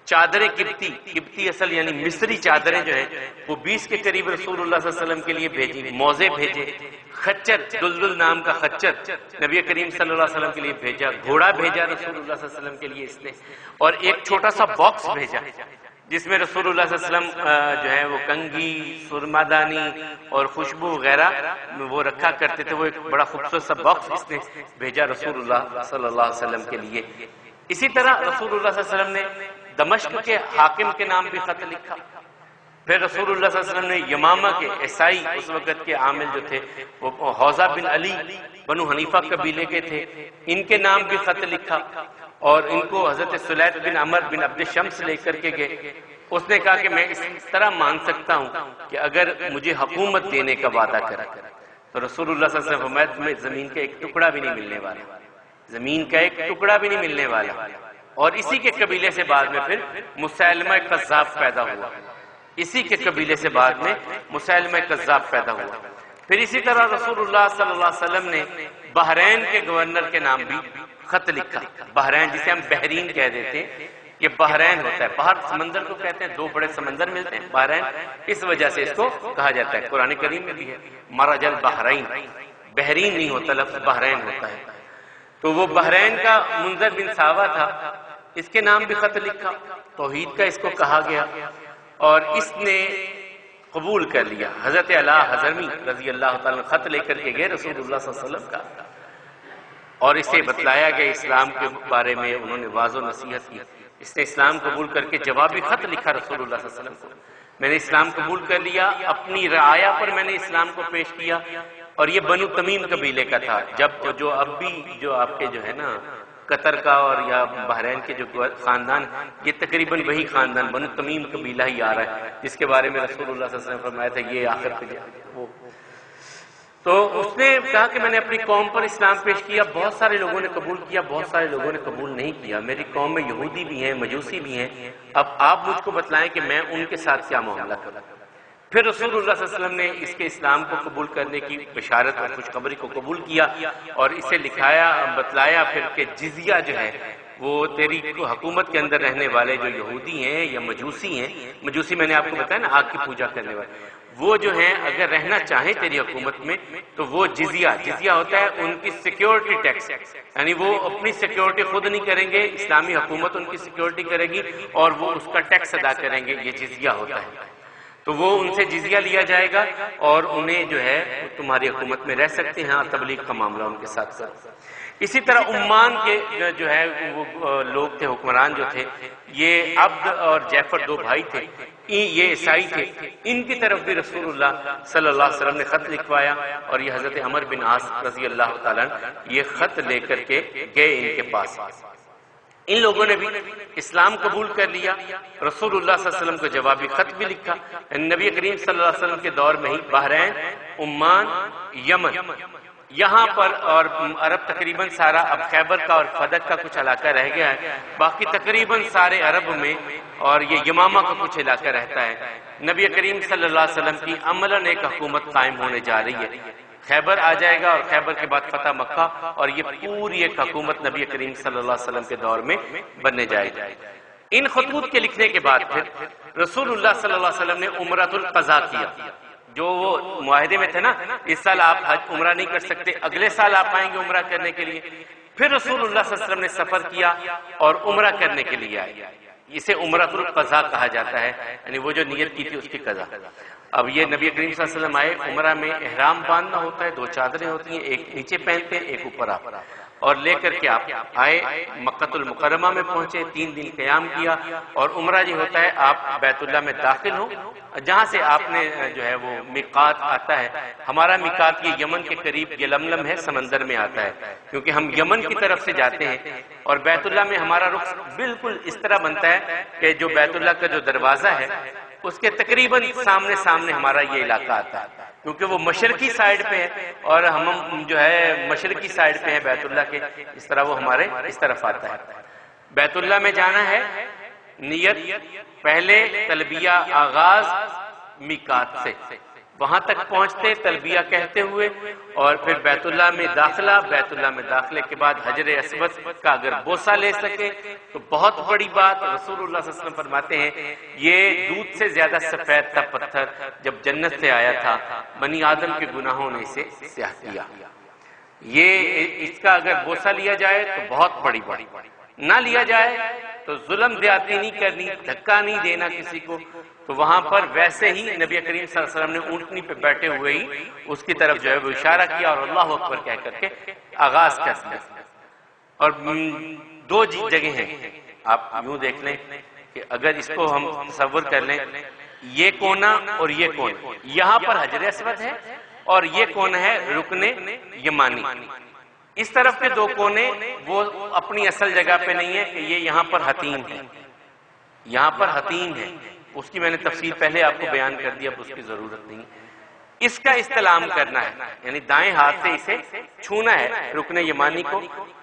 چادریں قبطی اصل یعنی مصری چادریں جو ہیں وہ 20 کے قریب رسول اللہ صلی اللہ علیہ وسلم کے لیے بھیجی، موزے بھیجے، خچر دلدل نام کا خچر نبی کریم صلی اللہ علیہ وسلم کے لیے بھیجا، گھوڑا بھیجا رسول اللہ صلی اللہ علیہ وسلم کے لیے اس نے، اور ایک چھوٹا سا باکس بھیجا جس میں رسول اللہ صلی اللہ علیہ وسلم جو ہے وہ کنگھی، سرما دانی اور خوشبو وغیرہ وہ رکھا کرتے تھے، وہ ایک بڑا خوبصورت سا باکس اس نے بھیجا رسول اللہ صلی اللہ علیہ وسلم کے لیے۔ اسی طرح رسول اللہ صلی اللہ علیہ وسلم نے دمشق کے حاکم کے نام بھی خط لکھا، پھر رسول اللہ صلی اللہ علیہ وسلم نے یمامہ کے عیسائی اس وقت کے عامل جو تھے وہ حوزہ بن علی بنو حنیفہ قبیلے کے تھے، ان کے نام بھی خط لکھا، اور ان کو حضرت سلیط بن عمر بن عبد شمس لے کر کے گئے۔ اس نے کہا کہ میں اس طرح مان سکتا ہوں کہ اگر مجھے حکومت دینے کا وعدہ کرا تو رسول اللہ صلی اللہ علیہ وسلم فرمایا تمہیں زمین کا ایک ٹکڑا بھی نہیں ملنے والا، زمین کا ایک ٹکڑا بھی نہیں ملنے والا۔ اور اسی کے قبیلے سے بعد میں پھر مسیلمہ کذاب پیدا ہوا، اسی کے قبیلے سے بعد میں مسیلمہ کذاب پیدا ہوا۔ پھر اسی طرح رسول اللہ صلی اللہ علیہ وسلم نے بحرین کے گورنر کے نام بھی خط لکھا، بحرین جسے ہم بحرین کہہ دیتے ہیں، یہ بحرین ہوتا ہے، باہر سمندر کو کہتے ہیں، 2 بڑے سمندر ملتے ہیں بحرین، اس وجہ سے اس کو کہا جاتا ہے، قرآن کریم میں بھی ہے مرج البحرین، بحرین نہیں ہوتا، لفظ بحرین ہوتا ہے۔ تو وہ بحرین کا منذر بن ساوا تھا، اس کے نام بھی خط لکھا، توحید کا اس کو کہا گیا، اور اس نے قبول کر لیا۔ حضرت علی حضرمی رضی اللہ تعالیٰ خط لے کر کے گئے رسول اللہ صلی اللہ علیہ وسلم کا، اور اسے بتلایا گیا اسلام کے بارے میں، انہوں نے واضح و نصیحت کی۔ اس نے اسلام قبول کر کے جوابی خط لکھا رسول اللہ صلی اللہ علیہ وسلم کو، میں نے اسلام قبول کر لیا، اپنی رعایا پر میں نے اسلام کو پیش کیا، اور یہ بنو تمیم قبیلے کا تھا۔ جب جو اب بھی جو آپ کے جو ہے نا قطر کا اور یا بحرین کے جو خاندان، یہ تقریباً وہی خاندان بنو تمیم قبیلہ ہی آ رہا ہے جس کے بارے میں رسول اللہ صلی اللہ علیہ وسلم نے فرمایا تھا یہ آخر پہ وہ۔ تو اس نے کہا کہ میں نے اپنی قوم پر اسلام پیش کیا، بہت سارے لوگوں نے قبول کیا، بہت سارے لوگوں نے قبول نہیں کیا، میری قوم میں یہودی بھی ہیں، مجوسی بھی ہیں، اب آپ مجھ کو بتلائیں کہ میں ان کے ساتھ کیا معاملہ کروں۔ پھر رسول اللہ صلی اللہ علیہ وسلم نے اس کے اسلام کو قبول کرنے کی بشارت اور خوشخبری کو قبول کیا، اور اسے لکھایا، بتلایا پھر کہ جزیہ جو ہے وہ تیری حکومت کے اندر رہنے والے جو یہودی ہیں یا مجوسی ہیں، مجوسی میں نے آپ کو بتایا نا آگ کی پوجا کرنے والے، وہ جو ہیں اگر رہنا چاہیں تیری حکومت میں تو وہ جزیہ ہوتا ہے ان کی سیکیورٹی ٹیکس، یعنی وہ اپنی سیکیورٹی خود نہیں کریں گے، اسلامی حکومت ان کی سیکیورٹی کرے گی اور وہ اس کا ٹیکس ادا کریں گے، یہ جزیہ ہوتا ہے۔ تو وہ ان سے جزیہ لیا جائے گا اور انہیں جو ہے تمہاری حکومت میں رہ سکتے ہیں، تبلیغ کا معاملہ ان کے ساتھ ساتھ۔ اسی طرح عمان کے جو ہے وہ لوگ تھے، حکمران جو تھے، یہ عبد اور جعفر دو بھائی تھے، یہ عیسائی تھے، ان کی طرف بھی رسول اللہ صلی اللہ علیہ وسلم نے خط لکھوایا، اور یہ حضرت عمر بن عاص رضی اللہ تعالیٰ یہ خط لے کر کے گئے ان کے پاس۔ ان لوگوں نے بھی اسلام قبول کر لیا، رسول اللہ صلی اللہ علیہ وسلم کو جوابی خط بھی لکھا۔ نبی کریم صلی اللہ علیہ وسلم کے دور میں ہی بحرین، عمان، یمن، یہاں پر اور عرب تقریباً سارا، اب خیبر کا اور فدق کا کچھ علاقہ رہ گیا ہے، باقی تقریباً سارے عرب میں اور یہ یمامہ کا کچھ علاقہ رہتا ہے۔ نبی کریم صلی اللہ علیہ وسلم کی عملاً ایک حکومت قائم ہونے جا رہی ہے، خیبر آ جائے گا اور خیبر کے بعد فتح مکہ، اور یہ پوری ایک حکومت نبی کریم صلی اللہ علیہ وسلم کے دور میں بننے جائے گی۔ ان خطوط کے لکھنے کے بعد پھر رسول اللہ صلی اللہ علیہ وسلم نے عمرۃ القضاء کیا، جو وہ معاہدے میں تھے نا، اس سال آپ حج عمرہ نہیں کر سکتے، اگلے سال آپ آئیں گے عمرہ کرنے کے لیے۔ پھر رسول اللہ صلی اللہ علیہ وسلم نے سفر کیا اور عمرہ کرنے کے لیے آئے، اسے عمرۃ القضاء کہا جاتا ہے، یعنی وہ جو نیت کی تھی اس کی قضا۔ اب یہ نبی کریم صلی اللہ علیہ وسلم آئے، عمرہ میں احرام باندھنا ہوتا ہے، دو چادریں ہوتی ہیں، ایک نیچے پہنتے ہیں ایک اوپر آپ، اور لے کر کے آپ آئے، مکہ المکرمہ میں پہنچے، 3 دن قیام کیا، اور عمرہ جو ہوتا ہے آپ بیت اللہ میں داخل ہو، جہاں سے آپ نے جو ہے وہ میقات آتا ہے، ہمارا میقات یہ یمن کے قریب یلملم ہے، سمندر میں آتا ہے، کیونکہ ہم یمن کی طرف سے جاتے ہیں، اور بیت اللہ میں ہمارا رخ بالکل اس طرح بنتا ہے کہ جو بیت اللہ کا جو دروازہ ہے اس کے تقریباً سامنے ہمارا یہ علاقہ آتا ہے، کیونکہ وہ مشرقی سائیڈ پہ ہے اور ہم جو ہے مشرقی سائیڈ پہ ہیں بیت اللہ کے، اس طرح وہ ہمارے اس طرف آتا ہے۔ بیت اللہ میں جانا ہے، نیت پہلے تلبیہ آغاز میقات سے، وہاں تک پہنچتے تلبیہ کہتے ہوئے، اور پھر بیت اللہ میں داخلہ، بیت اللہ میں داخلے کے بعد حجر اسود کا اگر بوسہ لے سکے تو بہت بڑی بات۔ رسول اللہ صلی اللہ علیہ وسلم فرماتے ہیں یہ دودھ سے زیادہ سفید تھا پتھر جب جنت سے آیا تھا، بنی آدم کے گناہوں نے اسے سیاہ کیا، یہ اس کا اگر بوسہ لیا جائے تو بہت بڑی بات، نہ لیا جائے تو ظلم زیادتی نہیں کرنی، دھکا نہیں دینا کسی کو۔ تو وہاں پر ویسے ہی نبی کریم صلی اللہ علیہ وسلم نے اونٹنی پہ بیٹھے ہوئے ہی اس کی طرف جو ہے وہ اشارہ کیا اور اللہ اکبر کہہ کر کے آغاز کر دیا۔ اور 2 جگہ ہیں، آپ یوں دیکھ لیں کہ اگر اس کو ہم تصور کر لیں، یہ کونا اور یہ کونا، یہاں پر حجر اسود ہے اور یہ کونا ہے رکن یمانی، اس طرف کے 2 کونے وہ اپنی اصل جگہ پہ نہیں ہے کہ یہ یہاں پر حتیم ہے، یہاں پر حتیم ہے، اس کی میں نے تفصیل پہلے آپ کو بیان کر دی، اب اس کی ضرورت نہیں۔ اس کا استلام کرنا ہے، یعنی دائیں ہاتھ سے اسے چھونا ہے رکن یمانی کو،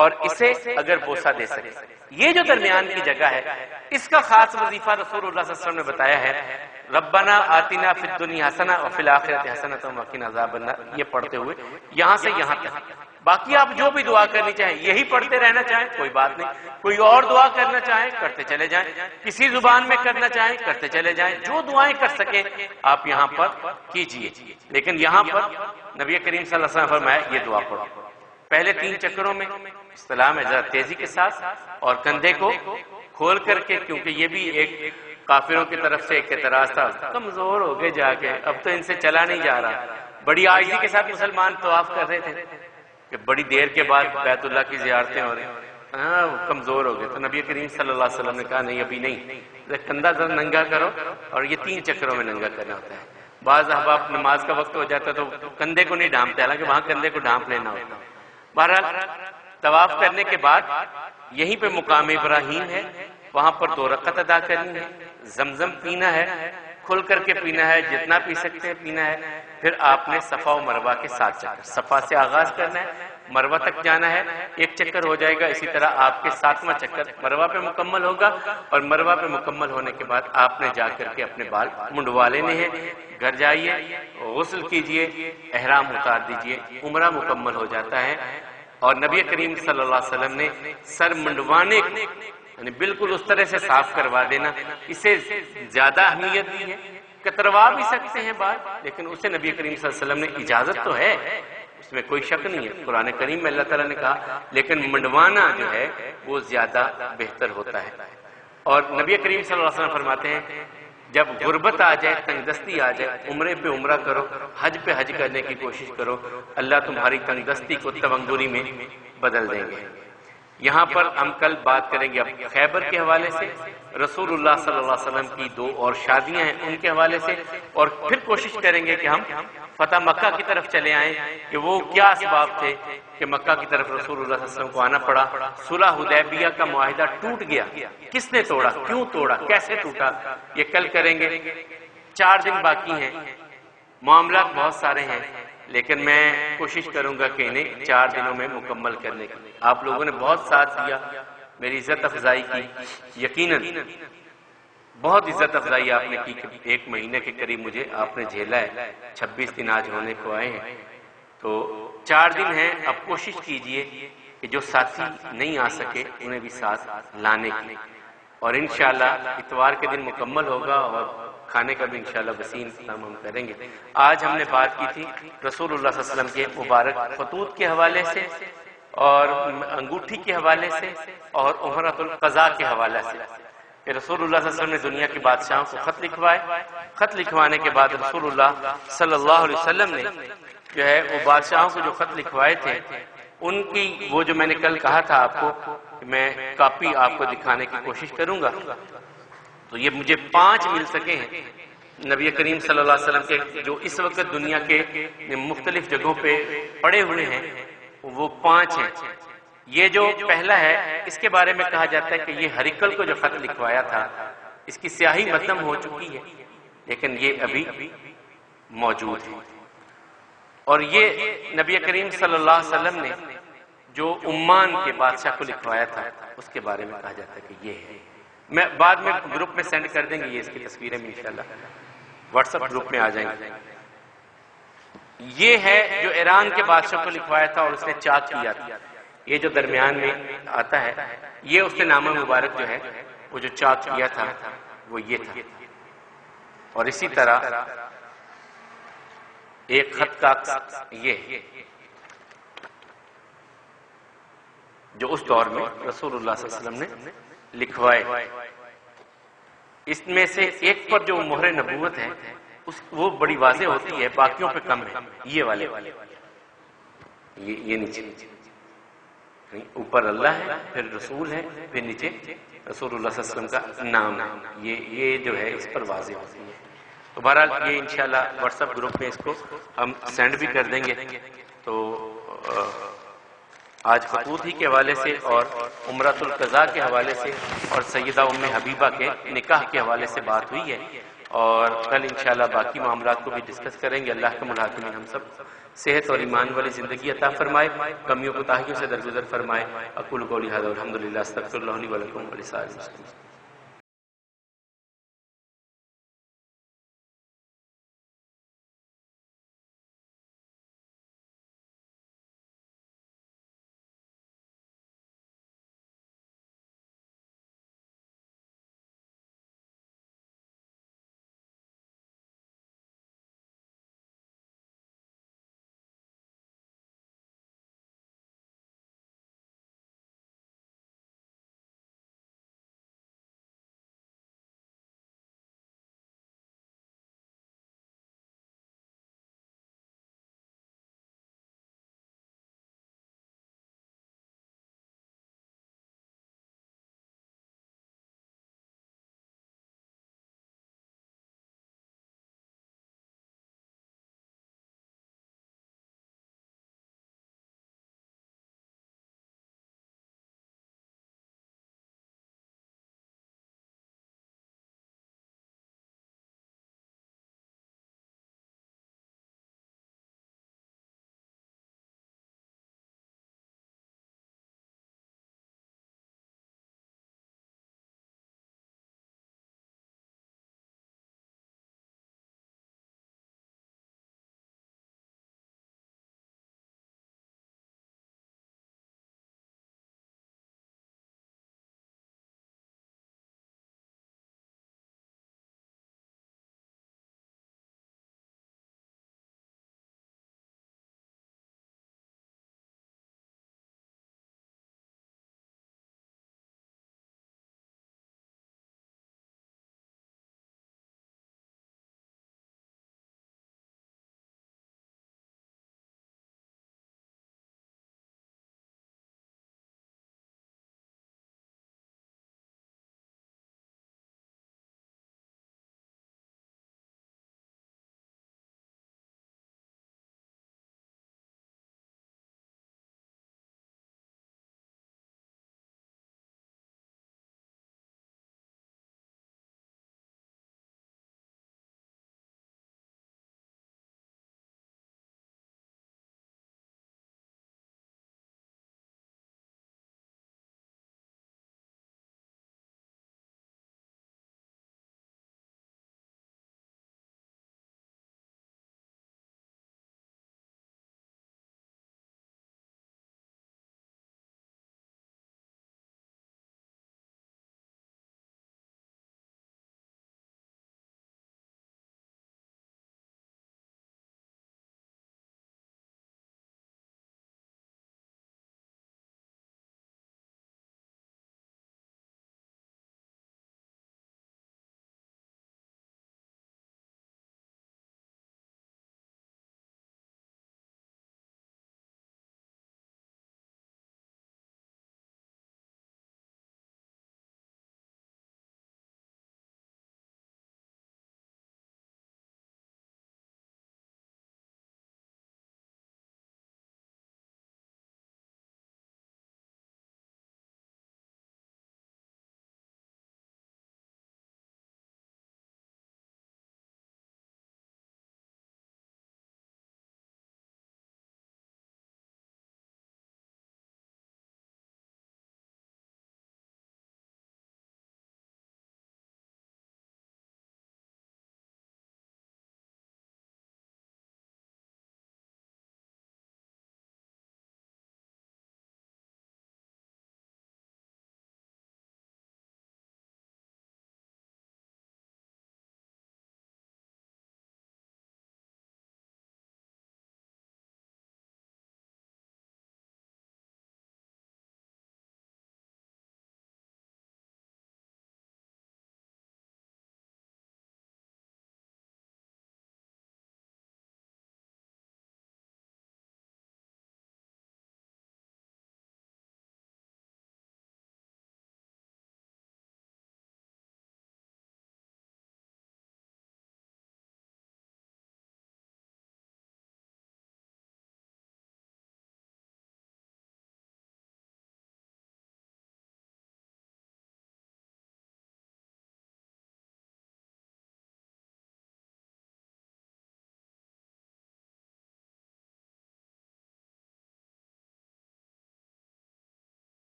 اور اسے اگر بوسہ دے سکے۔ یہ جو درمیان کی جگہ ہے اس کا خاص وظیفہ رسول اللہ صلی اللہ علیہ وسلم نے بتایا ہے، ربنا آتنا فی الدنیا حسنہ وفی الآخرۃ حسنۃ وقنا عذاب النار، یہ پڑھتے ہوئے یہاں سے یہاں تک۔ باقی آپ جو بھی دعا کرنی چاہیں یہی پڑھتے رہنا چاہیں کوئی بات نہیں، کوئی اور دعا کرنا چاہیں کرتے چلے جائیں، کسی زبان میں کرنا چاہیں کرتے چلے جائیں، جو دعائیں کر سکیں آپ یہاں پر کیجئے۔ لیکن یہاں پر نبی کریم صلی اللہ علیہ وسلم نے فرمایا یہ دعا پڑھو، پہلے 3 چکروں میں استلام ہے ذرا تیزی کے ساتھ، اور کندھے کو کھول کر کے، کیونکہ یہ بھی ایک کافروں کی طرف سے ایک اعتراض تھا، کمزور ہو گئے جا کے، اب تو ان سے چلا نہیں جا رہا. بڑی عاجزی کے ساتھ مسلمان طواف کر رہے تھے کہ بڑی دیر کے بعد بیت اللہ کی زیارتیں ہو رہی ہیں، کمزور ہو گئے. تو نبی کریم صلی اللہ علیہ وسلم نے کہا نہیں، ابھی نہیں، کندھا ذرا ننگا کرو، اور یہ 3 چکروں میں ننگا کرنا ہوتا ہے. بعض احباب نماز کا وقت ہو جاتا ہے تو کندھے کو نہیں ڈھانپتے، حالانکہ وہاں کندھے کو ڈھانپ لینا ہوتا ہے. بہرحال طواف کرنے کے بعد یہیں پہ مقام ابراہیم ہے، وہاں پر 2 رکعت ادا کرنی ہے، زمزم پینا ہے، کھل کر کے پینا ہے، جتنا پی سکتے ہیں پینا ہے. پھر آپ نے صفا و مروہ کے 7 چکر، صفا سے آغاز کرنا ہے، مروہ تک جانا ہے، 1 چکر ہو جائے گا. اسی طرح آپ کے 7واں چکر مروہ پہ مکمل ہوگا، اور مروہ پہ مکمل ہونے کے بعد آپ نے جا کر کے اپنے بال منڈوا لینے ہیں. گھر جائیے، غسل کیجئے، احرام اتار دیجئے، عمرہ مکمل ہو جاتا ہے. اور نبی کریم صلی اللہ علیہ وسلم نے سر منڈوانے کو یعنی بالکل اس طرح سے صاف کروا دینا، اسے زیادہ اہمیت دی ہے. کتروا بھی سکتے ہیں بات، لیکن اسے نبی کریم صلی اللہ علیہ وسلم نے اجازت تو ہے، اس میں کوئی شک نہیں ہے. قرآن کریم میں اللہ تعالیٰ نے کہا، لیکن منڈوانا جو ہے وہ زیادہ بہتر ہوتا ہے. اور نبی کریم صلی اللہ علیہ وسلم فرماتے ہیں جب غربت آ جائے، تنگ دستی آ جائے، عمرے پہ عمرہ کرو، حج پہ حج کرنے کی کوشش کرو، اللہ تمہاری تنگ دستی کو تونگری میں بدل دیں گے. یہاں پر ہم کل بات کریں گے اب خیبر کے حوالے سے، رسول اللہ صلی اللہ علیہ وسلم کی 2 اور شادیاں ہیں ان کے حوالے سے، اور پھر کوشش کریں گے کہ ہم فتح مکہ کی طرف چلے آئیں کہ وہ کیا اسباب تھے کہ مکہ کی طرف رسول اللہ صلی اللہ علیہ وسلم کو آنا پڑا. صلح حدیبیہ کا معاہدہ ٹوٹ گیا، کس نے توڑا، کیوں توڑا، کیسے ٹوٹا، یہ کل کریں گے. 4 دن باقی ہیں، معاملات بہت سارے ہیں، لیکن میں کوشش کروں گا کہ انہیں 4 دنوں میں مکمل کرنے کی. آپ لوگوں نے بہت ساتھ دیا، میری عزت افزائی کی، یقیناً بہت عزت افزائی آپ نے کی کہ 1 مہینے کے قریب مجھے آپ نے جھیلا ہے. 26 دن آج ہونے کو آئے ہیں، تو 4 دن ہیں. اب کوشش کیجئے کہ جو ساتھی نہیں آ سکے انہیں بھی ساتھ لانے کی، اور انشاءاللہ اتوار کے دن مکمل ہوگا، اور کھانے کا بھی انشاءاللہ وسیع انتظام ہم کریں گے. آج ہم نے بات کی تھی رسول اللہ صلی اللہ علیہ وسلم کے مبارک خطوط کے حوالے سے، اور انگوٹھی کے حوالے سے، اور عمرۃ القضاء کے حوالے سے، کہ رسول اللہ صلی اللہ علیہ وسلم نے دنیا کے بادشاہوں کو خط لکھوائے. خط لکھوانے کے بعد رسول اللہ صلی اللہ علیہ وسلم نے جو ہے وہ بادشاہوں کو جو خط لکھوائے تھے ان کی وہ جو میں نے کل کہا تھا آپ کو کہ میں کاپی آپ کو دکھانے کی کوشش کروں گا، تو یہ مجھے 5 مل سکے ہیں نبی کریم صلی اللہ علیہ وسلم کے جو اس وقت دنیا کے مختلف جگہوں پہ پڑے ہوئے ہیں، وہ 5 ہیں. یہ جو پہلا ہے اس کے بارے میں کہا جاتا ہے کہ یہ ہرقل کو جو خط لکھوایا تھا اس کی سیاہی ختم ہو چکی ہے، لیکن یہ ابھی موجود ہے. اور یہ نبی کریم صلی اللہ علیہ وسلم نے جو عمان کے بادشاہ کو لکھوایا تھا اس کے بارے میں کہا جاتا ہے کہ یہ ہے. میں بعد میں گروپ میں سینڈ کر دیں گے، یہ اس کی تصویریں بھی انشاءاللہ واٹس ایپ گروپ میں آ جائیں گے. یہ ہے جو ایران کے بادشاہ کو لکھوایا تھا اور اس نے چاک کیا تھا. یہ جو درمیان میں آتا ہے یہ اس کے نامہ مبارک جو ہے وہ جو چاک کیا تھا وہ یہ تھا. اور اسی طرح ایک خط کا یہ جو اس دور میں رسول اللہ صلی اللہ علیہ وسلم نے لکھوائے، اس میں سے ایک پر جو مہر نبوت ہے وہ بڑی واضح ہوتی ہے، باقیوں پہ کم ہے. یہ والے یہ نیچے اوپر اللہ ہے، پھر رسول ہے، پھر نیچے رسول اللہ صلی اللہ علیہ وسلم کا نام ہے. یہ جو ہے اس پر واضح ہوتی ہے. تو بہرحال یہ انشاءاللہ واٹس ایپ گروپ میں اس کو ہم سینڈ بھی کر دیں گے. تو آج خطوط ہی کے حوالے سے اور عمرۃ القضاء کے حوالے سے اور سیدہ ام حبیبہ کے نکاح کے حوالے سے بات ہوئی ہے، اور کل انشاءاللہ باقی معاملات کو بھی ڈسکس کریں گے. اللہ کے ملاقات ہم سب صحت اور ایمان والی زندگی عطا فرمائے، کمیوں کوتاہیوں سے درگزر فرمائے. اقول قولی ھذا والحمد للہ، استغفر اللہ لی ولکم ولسائر المسلمین.